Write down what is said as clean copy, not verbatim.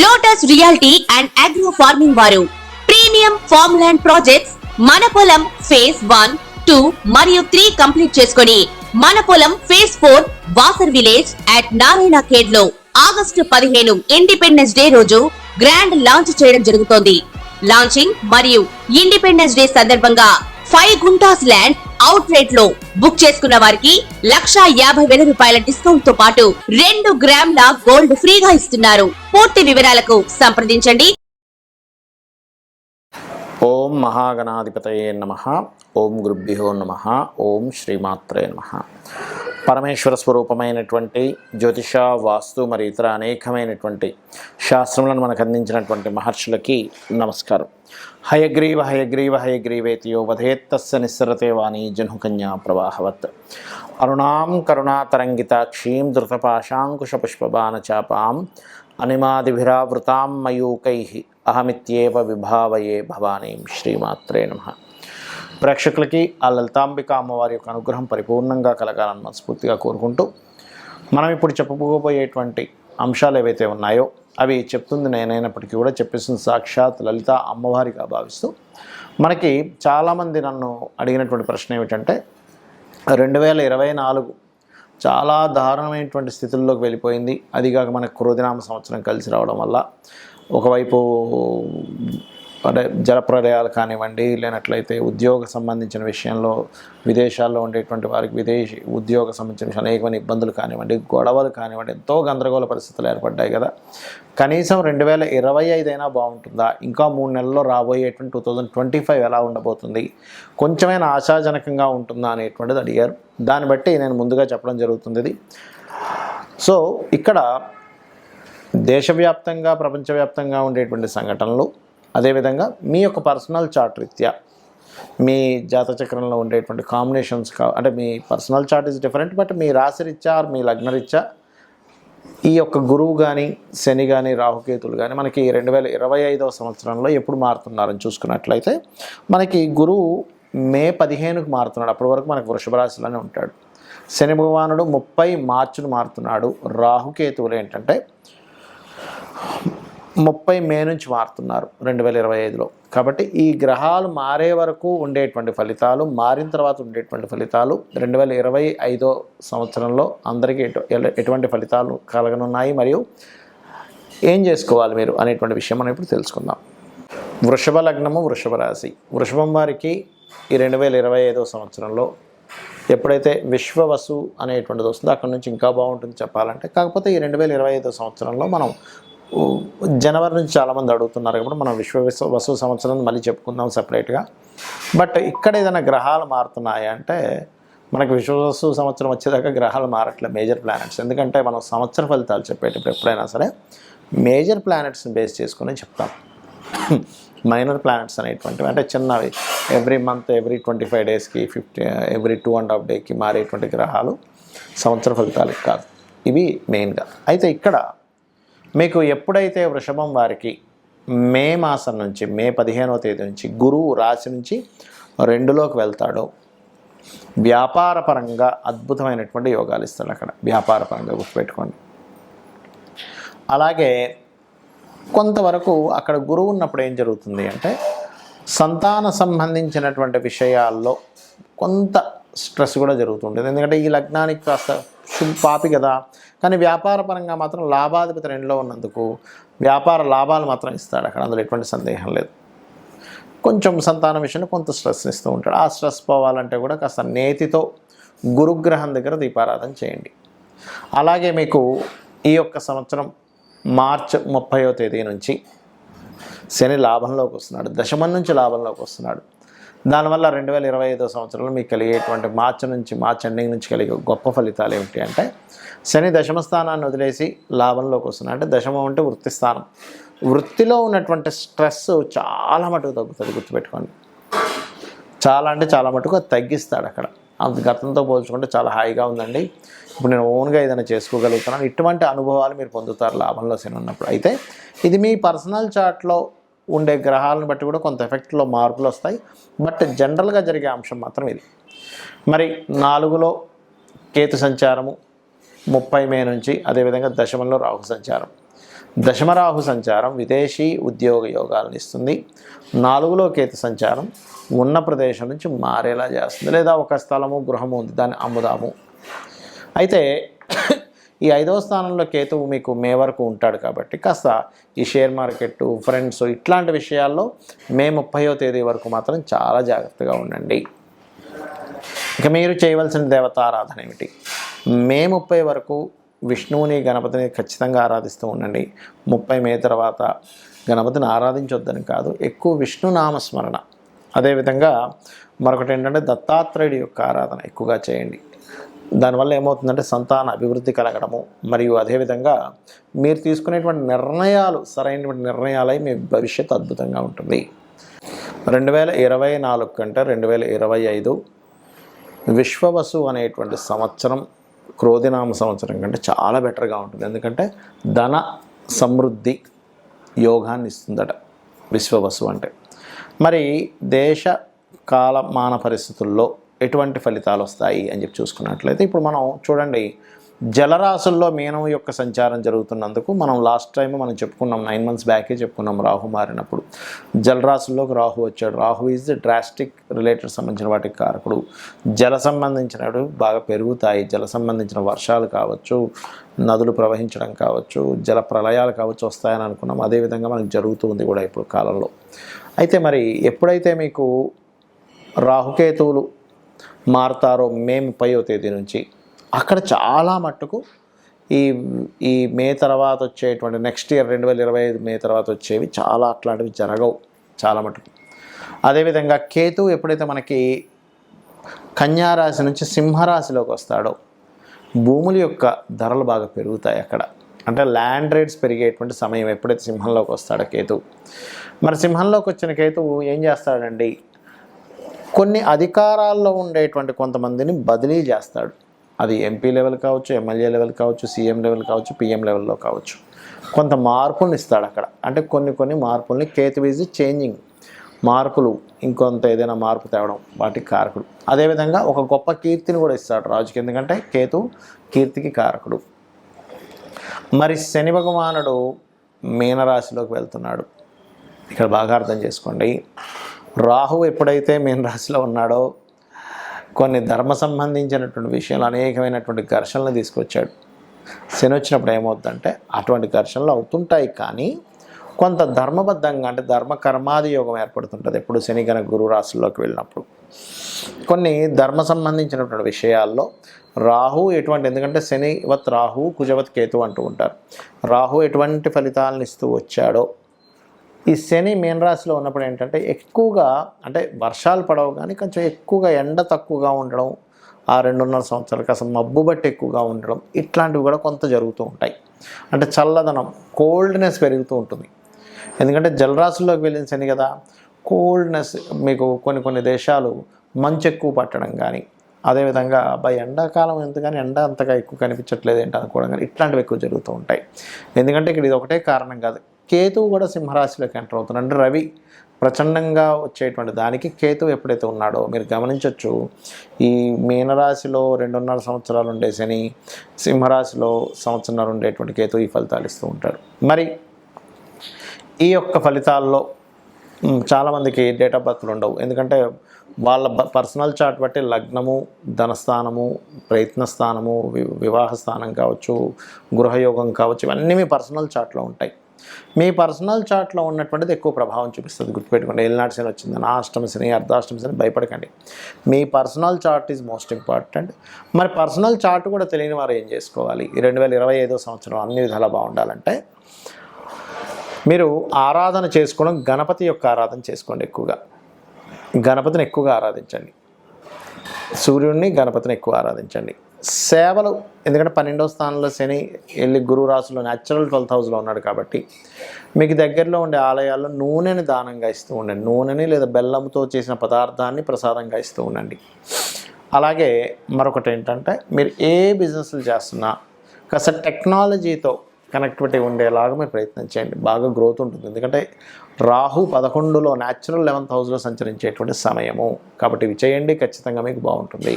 Lotus reality and agro farming వారు premium farm land projects మన పొలం ఫేజ్ 1, 2 మరియు 3 కంప్లీట్ చేసుకొని మన పొలం phase 4 Wasar village at Narayana Khed లో ఆగస్టు 15 ఇండిపెండెన్స్ డే రోజు గ్రాండ్ లాంచ్ చేయడం జరుగుతోంది. లాంచింగ్ మరియు ఇండిపెండెన్స్ డే సందర్భంగా 5 గుంటాస్ ల్యాండ్ అవుట్ రేట్ లో బుక్ చేసుకున్న వారికి 1,50,000 రూపాయల డిస్కౌంట్ తో పాటు 2 గ్రాముల గోల్డ్ ఫ్రీగా ఇస్తున్నారు. పూర్తి వివరాలకు సంప్రదించండి. ఓం మహాగణాధిపతయే నమః. ఓం గురుభ్యో నమః. ఓం శ్రీమాత్రే నమః. పరమేశ్వర స్వరూపమైనటువంటి జ్యోతిష, వాస్తు మరియు ఇతర అనేకమైనటువంటి శాస్త్రములను మనకు అందించినటువంటి మహర్షులకి నమస్కారం. హయగ్రీవ హయగ్రీవ హయగ్రీవేతియో వధేత్తస్య నిస్సరతే వాణి జహ్నుకన్యా ప్రవాహవత్. అరుణాం కరుణాతరంగితాక్షీం ధృతపాశాంకుశపుష్పబాణచాపాం అనిమాదిభిరావృతాం మయూకైః అహమిత్యేవ విభావయే భవానీం. శ్రీమాత్రే నమః. ప్రేక్షకులకి ఆ లలితాంబిక అమ్మవారి యొక్క అనుగ్రహం పరిపూర్ణంగా కలగాలని మనస్ఫూర్తిగా కోరుకుంటూ, మనం ఇప్పుడు చెప్పబోయేటువంటి అంశాలు ఏవైతే ఉన్నాయో అవి చెప్తుంది నేనైనప్పటికీ కూడా చెప్పేసిన సాక్షాత్ లలిత అమ్మవారిగా భావిస్తూ, మనకి చాలామంది నన్ను అడిగినటువంటి ప్రశ్న ఏమిటంటే 2024 చాలా దారుణమైనటువంటి స్థితుల్లోకి వెళ్ళిపోయింది. అదిగాక మనకు క్రోధినామ సంవత్సరం కలిసి రావడం వల్ల ఒకవైపు అంటే జలప్రలయాలు కానివ్వండి, లేనట్లయితే ఉద్యోగ సంబంధించిన విషయంలో విదేశాల్లో ఉండేటువంటి వారికి విదేశీ ఉద్యోగ సంబంధించిన విషయాలు అనేకమైన ఇబ్బందులు కానివ్వండి, గొడవలు కానివ్వండి, ఎంతో గందరగోళ పరిస్థితులు ఏర్పడ్డాయి కదా. కనీసం 2025 అయినా బాగుంటుందా? ఇంకా 3 నెలల్లో రాబోయేటువంటి 2025 ఎలా ఉండబోతుంది? కొంచెమైనా ఆశాజనకంగా ఉంటుందా అనేటువంటిది అడిగారు. దాన్ని బట్టి నేను ముందుగా చెప్పడం జరుగుతుంది ఇది. సో ఇక్కడ దేశవ్యాప్తంగా, ప్రపంచవ్యాప్తంగా ఉండేటువంటి సంఘటనలు, అదేవిధంగా మీ యొక్క పర్సనల్ చార్ట్ రీత్యా మీ జాతచక్రంలో ఉండేటువంటి కాంబినేషన్స్ అంటే మీ personal chart is different, but మీ రాశి రీత్యా మీ లగ్న రీత్యా ఈ యొక్క గురువు కానీ, శని కానీ, రాహుకేతులు కానీ మనకి 2025వ సంవత్సరంలో ఎప్పుడు మారుతున్నారని చూసుకున్నట్లయితే మనకి గురువు మే 15కు మారుతున్నాడు. అప్పటి వరకు మనకు వృషభ రాశిలోనే ఉంటాడు. శని భగవానుడు 30 మార్చిను మారుతున్నాడు. రాహుకేతువులు ఏంటంటే 30 మే నుంచి మారుతున్నారు 2025లో. కాబట్టి ఈ గ్రహాలు మారే వరకు ఉండేటువంటి ఫలితాలు, మారిన తర్వాత ఉండేటువంటి ఫలితాలు 2025 సంవత్సరంలో అందరికీ ఎటువంటి ఫలితాలు కలగనున్నాయి, మరియు ఏం చేసుకోవాలి మీరు అనేటువంటి విషయం మనం ఇప్పుడు తెలుసుకుందాం. వృషభ లగ్నము, వృషభ రాశి. వృషభం వారికి ఈ 2025 సంవత్సరంలో ఎప్పుడైతే విశ్వవసు అనేటువంటిది వస్తుందో అక్కడ నుంచి ఇంకా బాగుంటుంది చెప్పాలంటే. కాకపోతే ఈ 2025 సంవత్సరంలో మనం జనవరి నుంచి చాలామంది అడుగుతున్నారు కాబట్టి మనం వసు సంవత్సరం మళ్ళీ చెప్పుకుందాం సపరేట్గా. బట్ ఇక్కడ ఏదైనా గ్రహాలు మారుతున్నాయి అంటే మనకు విశ్వవసు సంవత్సరం వచ్చేదాకా గ్రహాలు మారట్లే, మేజర్ ప్లానెట్స్. ఎందుకంటే మనం సంవత్సర ఫలితాలు చెప్పేటప్పుడు ఎప్పుడైనా సరే మేజర్ ప్లానెట్స్ని బేస్ చేసుకుని చెప్తాం. మైనర్ ప్లానెట్స్ అనేటువంటివి అంటే చిన్నవి, ఎవ్రీ మంత్, ఎవ్రీ 25 డేస్కి, ఎవ్రీ 2.5 డేకి మారేటువంటి గ్రహాలు సంవత్సర ఫలితాలకు కాదు. ఇవి మెయిన్గా. అయితే ఇక్కడ మీకు ఎప్పుడైతే వృషభం వారికి మే మాసం నుంచి, మే 15వ తేదీ నుంచి గురువు రాశి నుంచి 2లోకి వెళ్తాడో వ్యాపారపరంగా అద్భుతమైనటువంటి యోగాలు ఇస్తాడు. అక్కడ వ్యాపారపరంగా గుర్తుపెట్టుకోండి. అలాగే కొంతవరకు అక్కడ గురువు ఉన్నప్పుడు ఏం జరుగుతుంది అంటే సంతాన సంబంధించినటువంటి విషయాల్లో కొంత స్ట్రెస్ కూడా జరుగుతుంటుంది. ఎందుకంటే ఈ లగ్నానికి కాస్త పాపి కదా, కానీ వ్యాపారపరంగా మాత్రం లాభాధిపతి 2లో ఉన్నందుకు వ్యాపార లాభాలు మాత్రం ఇస్తాడు అక్కడ, అందులో ఎటువంటి సందేహం లేదు. కొంచెం సంతానం విషయంలో కొంత స్ట్రెస్ ఇస్తూ ఉంటాడు. ఆ స్ట్రెస్ పోవాలంటే కూడా కాస్త నేతితో గురుగ్రహం దగ్గర దీపారాధన చేయండి. అలాగే మీకు ఈ యొక్క సంవత్సరం మార్చి 30వ తేదీ నుంచి శని లాభంలోకి వస్తున్నాడు, దశమం నుంచి లాభంలోకి వస్తున్నాడు. దానివల్ల 2025 సంవత్సరంలో మీకు కలిగేటువంటి మార్చి ఎండింగ్ నుంచి కలిగే గొప్ప ఫలితాలు ఏమిటి అంటే శని దశమ స్థానాన్ని వదిలేసి లాభంలోకి వస్తున్నాడు. అంటే దశమం అంటే వృత్తి స్థానం. వృత్తిలో ఉన్నటువంటి స్ట్రెస్ చాలా మటుకు తగ్గుతుంది, గుర్తుపెట్టుకోండి. చాలా అంటే చాలా మటుకు తగ్గిస్తాడు అక్కడ. అంత గతంతో పోల్చుకుంటే చాలా హాయిగా ఉందండి, ఇప్పుడు నేను ఓన్గా ఏదైనా చేసుకోగలుగుతున్నాను, ఇటువంటి అనుభవాలు మీరు పొందుతారు లాభంలో శని ఉన్నప్పుడు. అయితే ఇది మీ పర్సనల్ చార్ట్లో ఉండే గ్రహాలను బట్టి కూడా కొంత ఎఫెక్ట్లో మార్పులు వస్తాయి. బట్ జనరల్గా జరిగే అంశం మాత్రం ఇది. మరి 4లో కేతు సంచారము 30 మే నుంచి, అదేవిధంగా దశమంలో రాహు సంచారం. దశమరాహు సంచారం విదేశీ ఉద్యోగ యోగాలను ఇస్తుంది. 4లో కేతు సంచారం ఉన్న ప్రదేశం నుంచి మారేలా చేస్తుంది. లేదా ఒక స్థలము గృహము ఉంది, దాన్ని అమ్ముదాము. అయితే ఈ 5వ స్థానంలో కేతువు మీకు మే వరకు ఉంటాడు కాబట్టి కాస్త ఈ షేర్ మార్కెట్, ఫ్రెండ్స్ ఇట్లాంటి విషయాల్లో మే 30వ తేదీ వరకు మాత్రం చాలా జాగ్రత్తగా ఉండండి. ఇక మీరు చేయవలసిన దేవతారాధన ఏమిటి? మే 30 వరకు విష్ణువుని, గణపతిని ఖచ్చితంగా ఆరాధిస్తూ ఉండండి. 30 మే తర్వాత గణపతిని ఆరాధించొద్దని కాదు, ఎక్కువ విష్ణు నామస్మరణ. అదేవిధంగా మరొకటి ఏంటంటే దత్తాత్రేయుడి యొక్క ఆరాధన ఎక్కువగా చేయండి. దానివల్ల ఏమవుతుందంటే సంతాన అభివృద్ధి కలగడము, మరియు అదేవిధంగా మీరు తీసుకునేటువంటి నిర్ణయాలు సరైనటువంటి నిర్ణయాలై మీ భవిష్యత్తు అద్భుతంగా ఉంటుంది. 2024 కంటే 2025 విశ్వవసు అనేటువంటి సంవత్సరం క్రోధినామ సంవత్సరం కంటే చాలా బెటర్గా ఉంటుంది. ఎందుకంటే ధన సమృద్ధి యోగాన్ని ఇస్తుందట విశ్వవసు అంటే. మరి దేశ కాలమాన పరిస్థితుల్లో ఎటువంటి ఫలితాలు వస్తాయి అని చెప్పి చూసుకున్నట్లయితే ఇప్పుడు మనం చూడండి, జలరాశుల్లో మీనం యొక్క సంచారం జరుగుతున్నందుకు మనం లాస్ట్ టైం మనం చెప్పుకున్నాం, 9 months బ్యాకే చెప్పుకున్నాం. రాహు మారినప్పుడు జలరాశుల్లోకి రాహు వచ్చాడు. Rahu is the drastic related సంబంధించిన వాటికి కారకుడు. జల సంబంధించినవి బాగా పెరుగుతాయి. జల సంబంధించిన వర్షాలు కావచ్చు, నదులు ప్రవహించడం కావచ్చు, జల ప్రళయాలు కావచ్చు వస్తాయని అనుకున్నాం. అదేవిధంగా మనకు జరుగుతుంది కూడా ఇప్పుడు కాలంలో. అయితే మరి ఎప్పుడైతే మీకు రాహుకేతువులు మారుతారో మే 30వ తేదీ నుంచి, అక్కడ చాలా మట్టుకు ఈ మే తర్వాత వచ్చేటువంటి నెక్స్ట్ ఇయర్ 2025 మే తర్వాత వచ్చేవి చాలా అట్లాంటివి జరగవు చాలా మటుకు. అదేవిధంగా కేతు ఎప్పుడైతే మనకి కన్యారాశి నుంచి సింహరాశిలోకి వస్తాడో భూముల యొక్క ధరలు బాగా పెరుగుతాయి అక్కడ. అంటే ల్యాండ్ రేట్స్ పెరిగేటువంటి సమయం ఎప్పుడైతే సింహంలోకి వస్తాడో కేతు. మరి సింహంలోకి వచ్చిన కేతువు ఏం చేస్తాడండి, కొన్ని అధికారాల్లో ఉండేటువంటి కొంతమందిని బదిలీ చేస్తాడు. అది ఎంపీ లెవెల్ కావచ్చు, ఎమ్మెల్యే లెవెల్ కావచ్చు, సీఎం లెవెల్ కావచ్చు, పిఎం లెవెల్లో కావచ్చు. కొంత మార్పులను ఇస్తాడు అక్కడ. అంటే కొన్ని మార్పుల్ని కేతు ఈజ్ చేంజింగ్, మార్పులు ఇంకొంత ఏదైనా మార్పు తేవడం వాటికి కారకుడు. అదేవిధంగా ఒక గొప్ప కీర్తిని కూడా ఇస్తాడు రాజుకి, ఎందుకంటే కేతు కీర్తికి కారకుడు. మరి శని భగవానుడు మీనరాశిలోకి వెళ్తున్నాడు. ఇక్కడ బాగా అర్థం చేసుకోండి, రాహు ఎప్పుడైతే మీనరాశిలో ఉన్నాడో కొన్ని ధర్మ సంబంధించినటువంటి విషయాలు అనేకమైనటువంటి ఘర్షణలు తీసుకొచ్చాడు. శని వచ్చినప్పుడు ఏమవుతుందంటే అటువంటి ఘర్షణలు అవుతుంటాయి, కానీ కొంత ధర్మబద్ధంగా అంటే ధర్మ కర్మాది యోగం ఏర్పడుతుంటుంది ఎప్పుడు శని కనుక గురు రాశుల్లోకి వెళ్ళినప్పుడు. కొన్ని ధర్మ సంబంధించినటువంటి విషయాల్లో రాహు ఎటువంటి, ఎందుకంటే శనివత్ రాహు కుజవత్ కేతు అంటూ ఉంటారు. రాహు ఎటువంటి ఫలితాలను ఇస్తూ వచ్చాడో ఈ శని మీనరాశిలో ఉన్నప్పుడు ఏంటంటే ఎక్కువగా అంటే వర్షాలు పడవు, కానీ కొంచెం ఎక్కువగా ఎండ తక్కువగా ఉండడం, ఆ 2.5 సంవత్సరాలకు అసలు మబ్బు బట్టి ఎక్కువగా ఉండడం, ఇట్లాంటివి కూడా కొంత జరుగుతూ ఉంటాయి. అంటే చల్లదనం, కోల్డ్నెస్ పెరుగుతూ ఉంటుంది. ఎందుకంటే జలరాశుల్లోకి వెళ్ళిన శని కదా, కోల్డ్నెస్ మీకు కొన్ని దేశాలు మంచు ఎక్కువ పట్టడం కానీ, అదేవిధంగా అబ్బాయి ఎండాకాలం ఎందుకని ఎండ అంతగా ఎక్కువ కనిపించట్లేదు ఏంటి అనుకోవడం కానీ ఇట్లాంటివి ఎక్కువ జరుగుతూ ఉంటాయి. ఎందుకంటే ఇక్కడ ఇది ఒకటే కారణం కాదు, కేతువు కూడా సింహరాశిలోకి ఎంటర్ అవుతున్నాడు. అంటే రవి ప్రచండంగా వచ్చేటువంటి దానికి కేతువు ఎప్పుడైతే ఉన్నాడో మీరు గమనించవచ్చు, ఈ మీనరాశిలో 2.5 సంవత్సరాలు ఉండే శని, సింహరాశిలో సంవత్సరాలు ఉండేటువంటి కేతువు ఈ ఫలితాలు ఇస్తూ ఉంటాడు. మరి ఈ యొక్క ఫలితాల్లో చాలామందికి డేట్ ఆఫ్ బర్త్లు ఉండవు, ఎందుకంటే వాళ్ళ పర్సనల్ చార్ట్ బట్టి లగ్నము, ధనస్థానము, ప్రయత్న స్థానము, వివాహ స్థానం కావచ్చు, గృహయోగం కావచ్చు, ఇవన్నీ మీ పర్సనల్ చార్ట్లో ఉంటాయి. మీ పర్సనల్ చార్ట్లో ఉన్నటువంటిది ఎక్కువ ప్రభావం చూపిస్తుంది. గుర్తుపెట్టుకోండి, ఏలినాటి శని వచ్చిందని అష్టమ శని, అర్ధాష్టమ శని భయపడకండి. మీ personal chart is most important. మరి పర్సనల్ చార్ట్ కూడా తెలియని వారు ఏం చేసుకోవాలి? ఈ 2025 సంవత్సరం అన్ని విధాలా బాగుండాలంటే మీరు ఆరాధన చేసుకోవడం, గణపతి యొక్క ఆరాధన చేసుకోండి. ఎక్కువగా గణపతిని ఎక్కువగా ఆరాధించండి. సూర్యుడిని, గణపతిని ఎక్కువ ఆరాధించండి. సేవలు, ఎందుకంటే 12వ స్థానంలో శని వెళ్ళి గురువు రాశిలో న్యాచురల్ 12th హౌస్లో ఉన్నాడు కాబట్టి మీకు దగ్గరలో ఉండే ఆలయాల్లో నూనెని దానంగా ఇస్తూ ఉండండి. నూనెని లేదా బెల్లంతో చేసిన పదార్థాన్ని ప్రసాదంగా ఇస్తూ ఉండండి. అలాగే మరొకటి ఏంటంటే మీరు ఏ బిజినెస్లు చేస్తున్నా కాస్త టెక్నాలజీతో కనెక్టివిటీ ఉండేలాగా మీరు ప్రయత్నం చేయండి. బాగా గ్రోత్ ఉంటుంది. ఎందుకంటే రాహు 11లో న్యాచురల్ 11th హౌస్లో సంచరించేటువంటి సమయము కాబట్టి ఇవి చేయండి, ఖచ్చితంగా మీకు బాగుంటుంది.